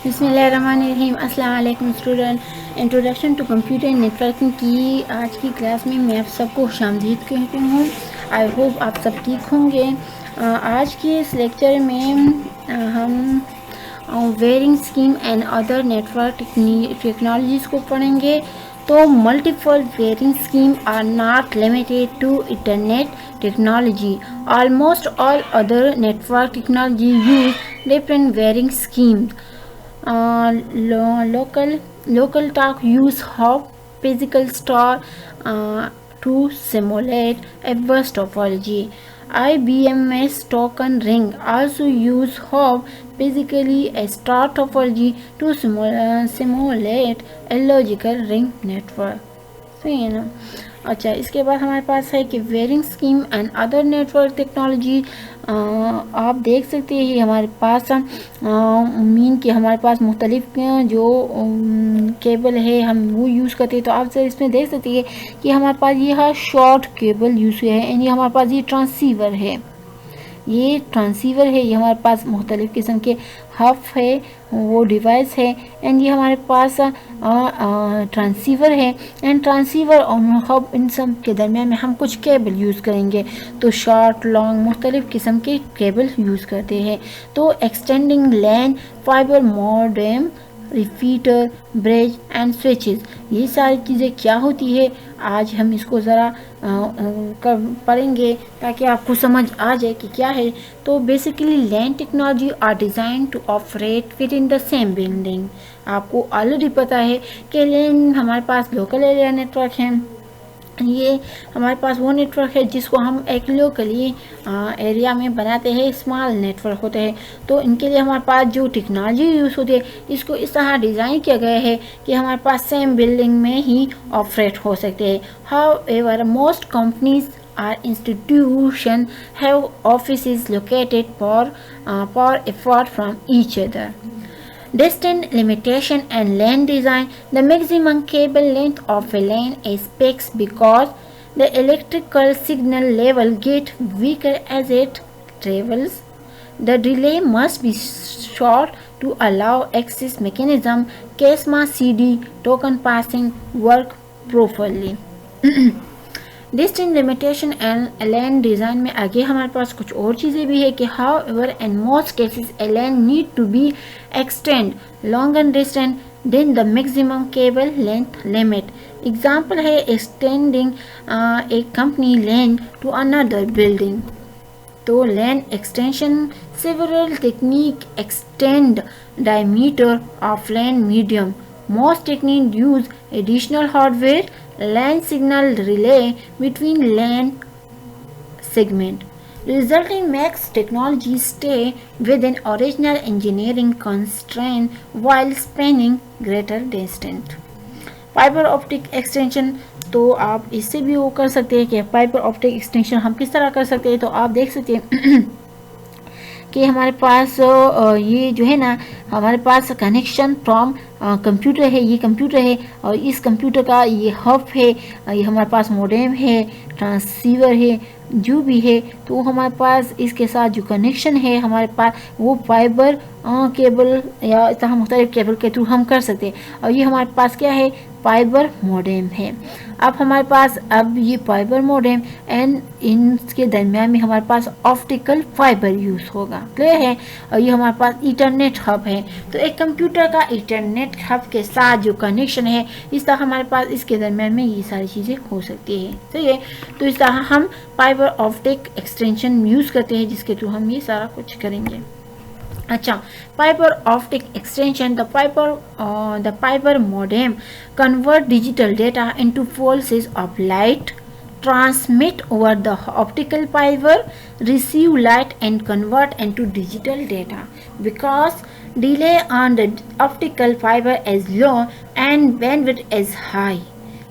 बिस्मिल्लाहिर्रहमानिर्रहीम। अस्सलाम वालेकुम student. Introduction to computer networking की आज की क्लास में मैं आप सबको खुशामदीद कहती हूँ। आई होप आप सब ठीक होंगे। आज के इस लेक्चर में हम wiring scheme and other network technologies को पढ़ेंगे। तो multiple wiring scheme are not limited to internet technology. Almost all other network technology use different varying schemes. Local talk use hop physical store to simulate adverse topology. IBM's token ring also use hop physically a star topology to simulate a logical ring network. सही है ना। अच्छा, इसके बाद हमारे पास है कि wearing scheme and other network technology. आप देख सकते हैं हमारे पास मीन कि हमारे पास मुख्तलिफ जो केबल है हम वो यूज़ करते हैं। तो आप सर इसमें देख सकते हैं कि हमारे पास ये शॉर्ट केबल यूज़ हुआ है एंड ये हमारे पास ये ट्रांसीवर है। ये ट्रांसीवर है, ये हमारे पास मुख्तलिफ़ किस्म के हब है, वो डिवाइस है एंड ये हमारे पास ट्रांसीवर है एंड ट्रांसीवर और हब इन सब के दरमियान में हम कुछ केबल यूज़ करेंगे। तो शॉर्ट लॉन्ग मुख्तलिफ़ किस्म के केबल यूज़ करते हैं। तो extending LAN, fibre modem, repeater, bridge and switches, ये सारी चीज़ें क्या होती है आज हम इसको ज़रा पढ़ेंगे ताकि आपको समझ आ जाए कि क्या है। तो basically LAN technology are design to operate with in the same building. आपको ऑलरेडी पता है कि लैन हमारे पास लोकल एरिया नेटवर्क है। ये हमारे पास वो नेटवर्क है जिसको हम एक लोकली एरिया में बनाते हैं, स्मॉल नेटवर्क होते हैं। तो इनके लिए हमारे पास जो टेक्नोलॉजी यूज़ होती है इसको इस तरह डिज़ाइन किया गया है कि हमारे पास सेम बिल्डिंग में ही ऑपरेट हो सकते हैं। However most companies or institution have offices located far apart from each other. Distance limitation and LAN design. The maximum cable length of a LAN is fixed because the electrical signal level gets weaker as it travels. The delay must be short to allow access mechanism CASMA CD token passing work properly. Distance limitation and LAN design में आगे हमारे पास कुछ और चीज़ें भी है कि however in most cases LAN need to be extend longer distance than the maximum cable length limit. Example है extending a company LAN to another building. तो LAN extension several technique extend diameter of LAN medium. Most techniques use additional hardware, LAN signal relay between LAN segment, resulting makes technology stay within original engineering constraint while spanning greater distance. Fibre optic extension, तो आप इससे भी वो कर सकते हैं कि fibre optic extension हम किस तरह कर सकते हैं। तो आप देख सकते हैं कि हमारे पास ये जो है ना, हमारे पास कनेक्शन फ्रॉम कंप्यूटर है, ये कंप्यूटर है और इस कंप्यूटर का ये हब है, ये हमारे पास मॉडेम है, ट्रांसीवर है, जो भी है। तो हमारे पास इसके साथ जो कनेक्शन है हमारे पास वो फाइबर केबल या इस तरह मुख्तलिफ केबल के थ्रू हम कर सकते हैं। और ये हमारे पास क्या है, फाइबर मॉडेम है। अब हमारे पास अब ये फाइबर मॉडेम एंड इनके दरमियान में हमारे पास ऑप्टिकल फाइबर यूज़ होगा, क्लियर है। और ये हमारे पास इंटरनेट हब है। तो एक कंप्यूटर का इंटरनेट हब के साथ जो कनेक्शन है इस तरह हमारे पास इसके दरमियान में ये सारी चीज़ें हो सकती है, सही है। तो इस तरह हम फाइबर ऑप्टिक एक्सटेंशन यूज़ करते हैं जिसके थ्रू हम ये सारा कुछ करेंगे। अच्छा, fibre optic extension, the fibre modem convert digital data into pulses of light, transmit over the optical fiber, receive light and convert into digital data. Because delay on the optical fiber is low and bandwidth is high,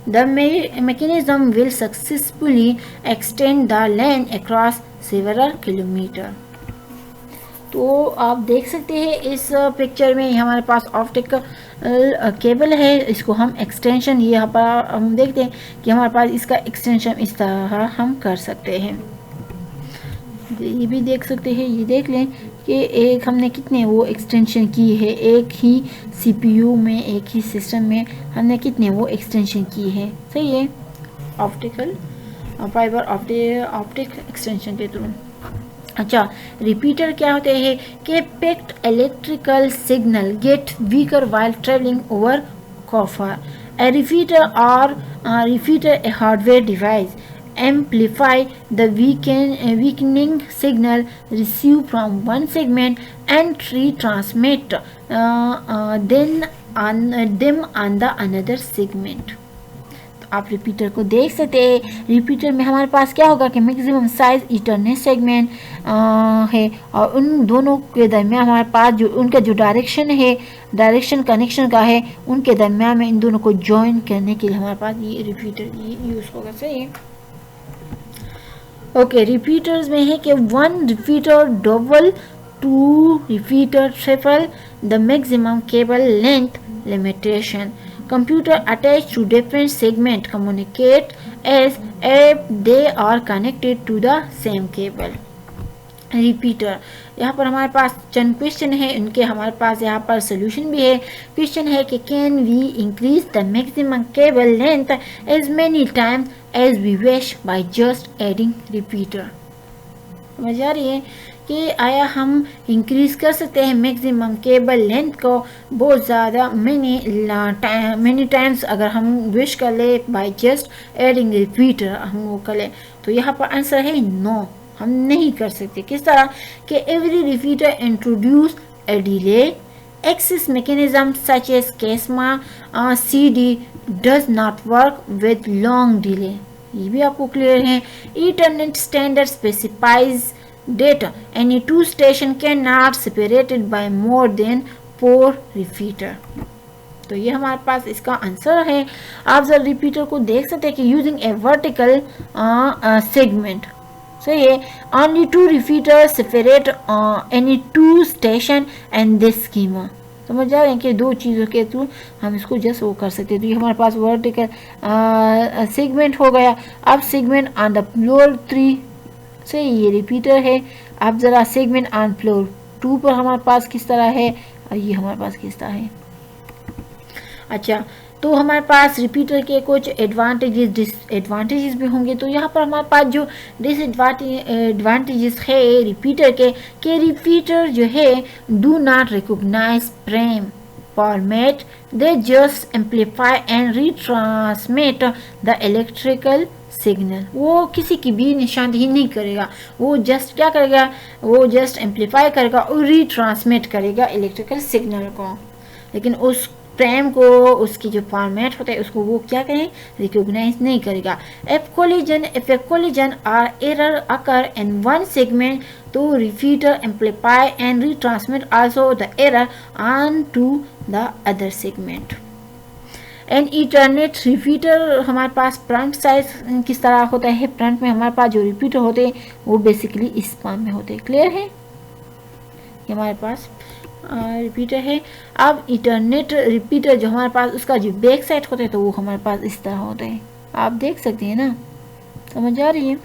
the mechanism will successfully extend the LAN across several kilometers. तो आप देख सकते हैं इस picture में हमारे पास optic cable है, इसको हम एक्सटेंशन ये यहाँ पर हम देखते हैं कि हमारे पास इसका एक्सटेंशन इस तरह हम कर सकते हैं। ये भी देख सकते हैं, ये देख लें कि कि एक हमने कितने वो एक्सटेंशन की है, एक ही CPU में, एक ही सिस्टम में हमने कितने वो एक्सटेंशन की है। सही है, ऑप्टिकल फाइबर ऑप्टिक एक्सटेंशन के थ्रू। अच्छा, रिपीटर क्या होते हैं कि picked electrical signal get weaker while traveling over copper. A repeater a hardware device amplify the weakening signal received from one segment and retransmit them on the another segment. आप repeater को देख सकते हैं। Repeater में हमारे पास क्या होगा कि मैक्सिमम साइज इटरनेट सेगमेंट है, और उन दोनों के दरमियान हमारे पास जो उनका जो डायरेक्शन कनेक्शन का है, उनके दरमियान में इन दोनों को जॉइन करने के लिए हमारे पास ये रिपीटर यूज़ होगा। सही है। ओके, रिपीटर्स में है कि one repeater double, two repeater triple the maximum cable length limitation. Computer attached to different segment communicate as if they are connected to the same cable. Repeater, यहाँ पर हमारे पास चंद question है, इनके हमारे पास यहाँ पर सोल्यूशन भी है। क्वेश्चन है कि can we increase the maximum cable length as many times as we wish by just adding repeater. समझ आ रही है कि आया हम इंक्रीज कर सकते हैं मैक्सिमम केबल लेंथ को बहुत ज़्यादा मैनी टाइम्स अगर हम विश कर ले बाय जस्ट एडिंग रिपीटर, हम वो कर ले। तो यहाँ पर आंसर है नो, हम नहीं कर सकते। किस तरह कि every repeater introduce a delay access mechanism such as CSMA CD does not work with long delay. ये भी आपको क्लियर है। Ethernet standard specifies data any two station cannot separated by more than 4 repeater। तो ये हमारे पास इसका answer है। आप जरा रिपीटर को देख सकते हैं कि यूजिंग ए वर्टिकल सेगमेंट। सही है, only 2 repeaters separate any 2 station and this schema। समझ जा रहे हैं कि दो चीज़ों के थ्रू हम इसको जस्ट वो कर सकते हैं। तो ये हमारे पास वर्टिकल सेगमेंट हो गया। अब सेगमेंट ऑन द फ्लोर 3 से ये रिपीटर है। अब ज़रा सेगमेंट ऑन फ्लोर 2 पर हमारे पास किस तरह है, और ये हमारे पास किस तरह है। अच्छा, तो हमारे पास रिपीटर के कुछ एडवांटेजेस डिसएडवांटेजेस भी होंगे। तो यहाँ पर हमारे पास जो डिसएडवांटेजेस है रिपीटर के कि रिपीटर जो है do not recognise frame format, they just amplify and retransmit the electrical signal. वो किसी की भी निशानदेही नहीं करेगा, वो जस्ट क्या करेगा, वो जस्ट एम्पलीफाई करेगा और रीट्रांसमिट करेगा इलेक्ट्रिकल सिग्नल को, लेकिन उस फ्रेम को, उसकी जो फॉर्मेट होता है उसको वो क्या करें, रिकॉग्नाइज नहीं करेगा। इफ ए कोलिजन और error occur in one segment, तो repeater amplify and retransmit also the error on to the other segment. And Ethernet repeater हमारे पास फ्रंट साइज किस तरह होता है, फ्रंट में हमारे पास जो रिपीटर होते हैं वो बेसिकली इस फॉर्म में होते हैं। क्लियर है, ये हमारे पास रिपीटर है। अब इटरनेट रिपीटर जो हमारे पास उसका जो बैक साइड होता है तो वो हमारे पास इस तरह होता है, आप देख सकते हैं ना, समझ आ रही है।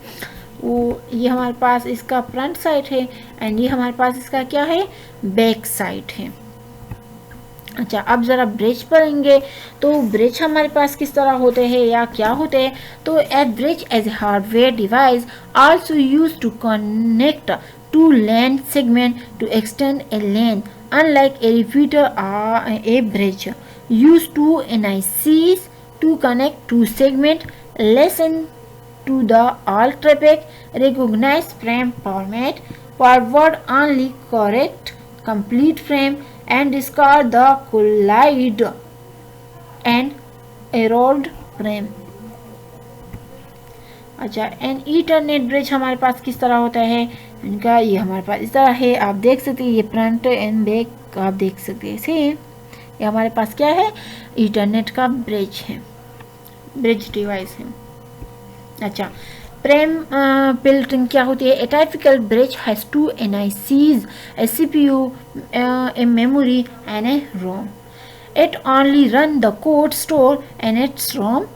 वो ये हमारे पास इसका फ्रंट साइड है एंड ये हमारे पास इसका क्या है, बैक साइड है। अच्छा, अब ज़रा ब्रिज पढ़ेंगे तो ब्रिज हमारे पास किस तरह होते हैं या क्या होते हैं। तो a bridge as a hardware device also use to connect two LAN segment to extend a LAN, unlike a repeater a bridge use two NICs to connect two segment, listen to the all traffic, recognize frame format, forward only correct complete frame and discard the collide and erode frame। अच्छा, and Ethernet bridge हमारे पास किस तरह होता है, इनका ये हमारे पास इस तरह है, आप देख सकते हैं, ये फ्रंट एंड बैक आप देख सकते हैं। सेम ये हमारे पास क्या है, ईथरनेट का ब्रिज है, ब्रिज डिवाइस है। अच्छा, फ्रेम फिल्टरिंग क्या होती है। A typical bridge has 2 NICs, a CPU, a memory and a ROM. It only run the code store and its ROM.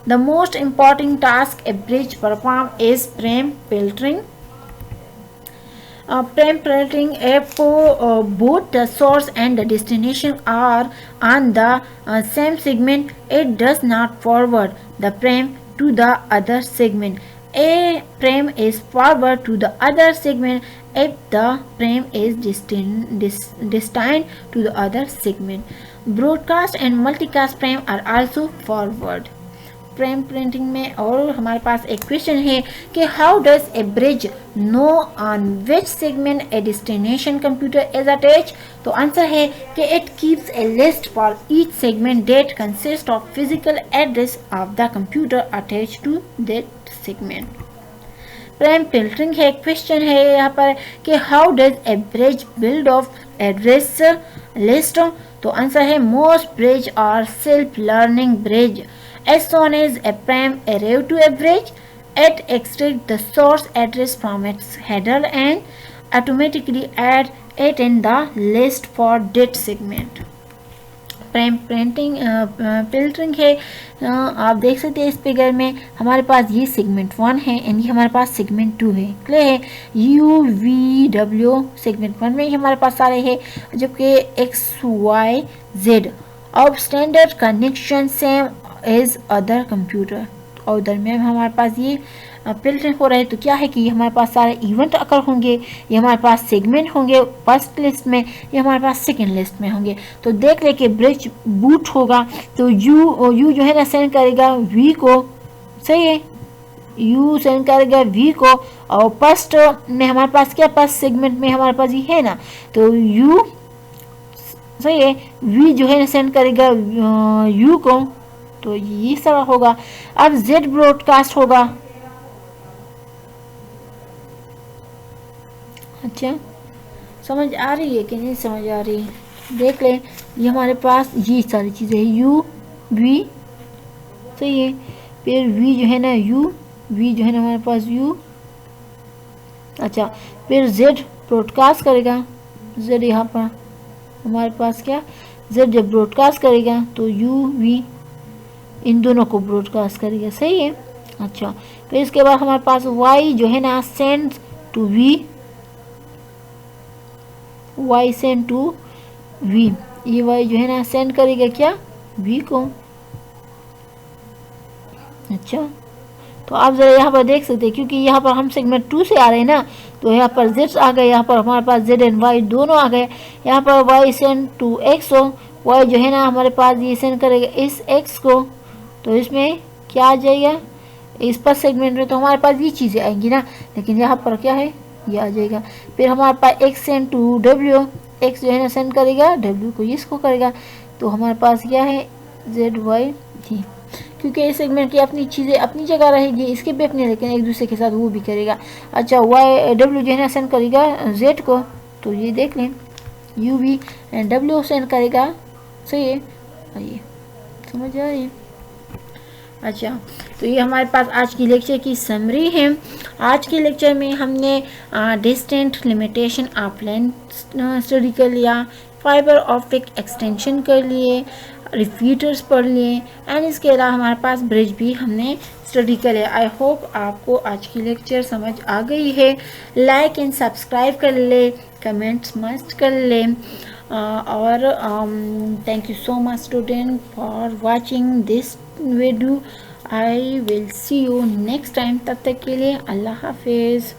The most important task a bridge performs is frame filtering. Printing if both the source and the destination are on the same segment, it does not forward the frame to the other segment. A frame is forward to the other segment if the frame is destined to the other segment. Broadcast and multicast frame are also forward. Frame printing में और हमारे पास एक question है कि how does a bridge know on which segment a destination computer is attach. तो answer है कि it keeps a list for each segment that consist of physical address of the computer attach to that segment. Frame filtering है, question है यहाँ पर कि how does a bridge build of address list. तो answer है most bridge are self learning bridge. As soon as a frame arrives to a bridge, it extracts the source address from its header and automatically adds it in the list for that segment. Frame printing filtering है, आप देख सकते हैं इस figure में हमारे पास ये segment 1 है एंड ये हमारे पास सेगमेंट 2 है। क्लियर है, यू वी डब्ल्यू सेगमेंट 1 में ही हमारे पास सारे हैं, जबकि एक्स वाई जेड अब standard connection same as other computer और दरमियान हमारे पास ये फिल्टरिंग हो रहा है। तो क्या है कि ये हमारे पास सारे इवेंट अकर होंगे, ये हमारे पास सेगमेंट होंगे फर्स्ट लिस्ट में, ये हमारे पास सेकंड लिस्ट में होंगे। तो देख ले कि ब्रिज बूट होगा तो यू जो है ना सेंड करेगा वी को, सही है, यू सेंड करेगा वी को और फर्स्ट में हमारे पास क्या फर्स्ट सेगमेंट में हमारे पास ये है ना, तो यू सही है, वी जो है ना सेंड करेगा यू को, तो ये सारा होगा। अब जेड ब्रॉडकास्ट होगा, अच्छा समझ आ रही है कि नहीं समझ आ रही है, देख लें ये हमारे पास ये सारी चीज़ें हैं, यू वी सही है, फिर वी जो है ना यू, वी जो है ना हमारे पास यू, अच्छा फिर जेड ब्रॉडकास्ट करेगा, जेड यहाँ पर हमारे पास क्या जेड जब ब्रॉडकास्ट करेगा तो यू वी इन दोनों को ब्रॉडकास्ट करेगा, सही है। अच्छा फिर इसके बाद हमारे पास वाई जो है ना send to V, Y send to V, ये वाई जो है ना सेंड करेगा क्या वी को। अच्छा तो आप जरा यहाँ पर देख सकते हैं क्योंकि यहाँ पर हम सेगमेंट 2 से आ रहे हैं ना, तो यहाँ पर जेड आ गए, यहाँ पर हमारे पास जेड एंड वाई दोनों आ गए। यहाँ पर वाई सेंड टू एक्स हो, वाई जो है ना हमारे पास ये सेंड करेगा इस एक्स को, तो इसमें क्या आ जाएगा इस पर सेगमेंट में, तो हमारे पास ये चीज़ें आएंगी ना, लेकिन यहाँ पर क्या है ये आ जाएगा। फिर हमारे पास X send to W, X जो है ना सेंड करेगा डब्ल्यू को इसको करेगा, तो हमारे पास क्या है जेड वाई जी, क्योंकि इस सेगमेंट की अपनी चीज़ें अपनी जगह रहेगी, इसके भी अपने, लेकिन एक दूसरे के साथ वो भी करेगा। अच्छा वाई डब्ल्यू जो है ना सेंड करेगा जेड को, तो ये देख लें U V and W send करेगा, सही है, ये समझ आ रही है। अच्छा तो ये हमारे पास आज की लेक्चर की समरी है। आज के लेक्चर में हमने distant limitation of length study कर लिया, फाइबर ऑप्टिक एक्सटेंशन कर लिए, रिपीटर्स पढ़ लिए एंड इसके अलावा हमारे पास ब्रिज भी हमने स्टडी कर लिया। आई होप आपको आज की लेक्चर समझ आ गई है। लाइक एंड सब्सक्राइब कर ले, कमेंट्स मस्ट कर ले और thank you so much student for watching this video. I will see you next time, तब तक के लिए अल्लाह हाफिज़।